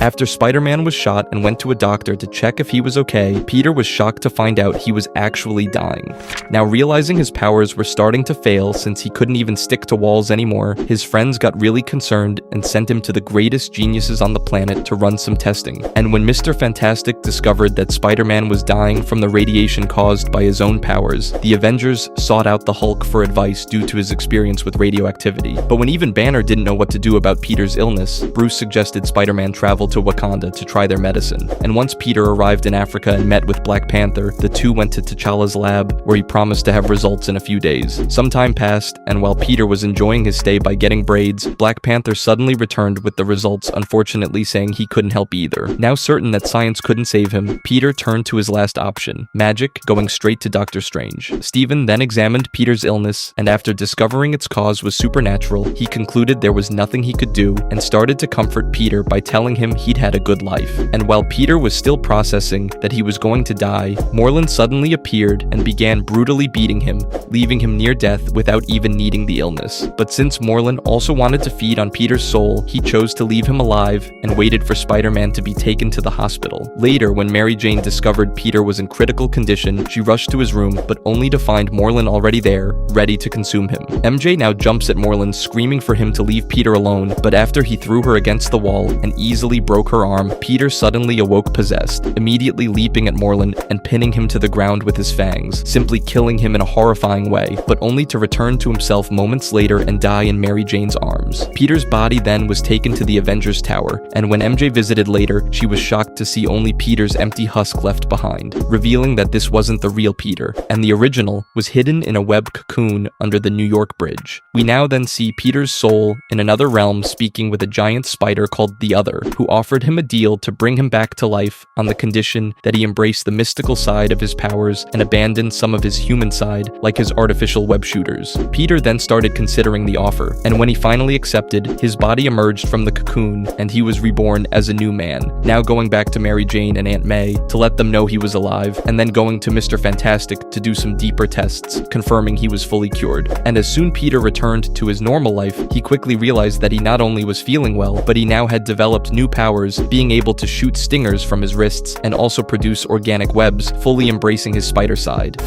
After Spider-Man was shot and went to a doctor to check if he was okay, Peter was shocked to find out he was actually dying. Now, realizing his powers were starting to fail since he couldn't even stick to walls anymore, his friends got really concerned and sent him to the greatest geniuses on the planet to run some testing. And when Mr. Fantastic discovered that Spider-Man was dying from the radiation caused by his own powers, the Avengers sought out the Hulk for advice due to his experience with radioactivity. But when even Banner didn't know what to do about Peter's illness, Bruce suggested Spider-Man travel to Wakanda to try their medicine. And once Peter arrived in Africa and met with Black Panther, the two went to T'Challa's lab, where he promised to have results in a few days. Some time passed, and while Peter was enjoying his stay by getting braids, Black Panther suddenly returned with the results, unfortunately saying he couldn't help either. Now certain that science couldn't save him, Peter turned to his last option, magic, going straight to Doctor Strange. Stephen then examined Peter's illness, and after discovering its cause was supernatural, he concluded there was nothing he could do and started to comfort Peter by telling him he'd had a good life. And while Peter was still processing that he was going to die, Morlun suddenly appeared and began brutally beating him, leaving him near death without even needing the illness. But since Morlun also wanted to feed on Peter's soul, he chose to leave him alive and waited for Spider-Man to be taken to the hospital. Later, when Mary Jane discovered Peter was in critical condition, she rushed to his room, but only to find Morlun already there, ready to consume him. MJ now jumps at Morlun, screaming for him to leave Peter alone, but after he threw her against the wall and easily broke her arm, Peter suddenly awoke possessed, immediately leaping at Morlun and pinning him to the ground with his fangs, simply killing him in a horrifying way, but only to return to himself moments later and die in Mary Jane's arms. Peter's body then was taken to the Avengers Tower, and when MJ visited later, she was shocked to see only Peter's empty husk left behind, revealing that this wasn't the real Peter, and the original was hidden in a web cocoon under the New York Bridge. We now then see Peter's soul in another realm speaking with a giant spider called the Other, who offered him a deal to bring him back to life on the condition that he embrace the mystical side of his powers and abandon some of his human side, like his artificial web shooters. Peter then started considering the offer, and when he finally accepted, his body emerged from the cocoon and he was reborn as a new man, now going back to Mary Jane and Aunt May to let them know he was alive, and then going to Mr. Fantastic to do some deeper tests, confirming he was fully cured. And as soon Peter returned to his normal life, he quickly realized that he not only was feeling well, but he now had developed new powers, being able to shoot stingers from his wrists and also produce organic webs, fully embracing his spider side.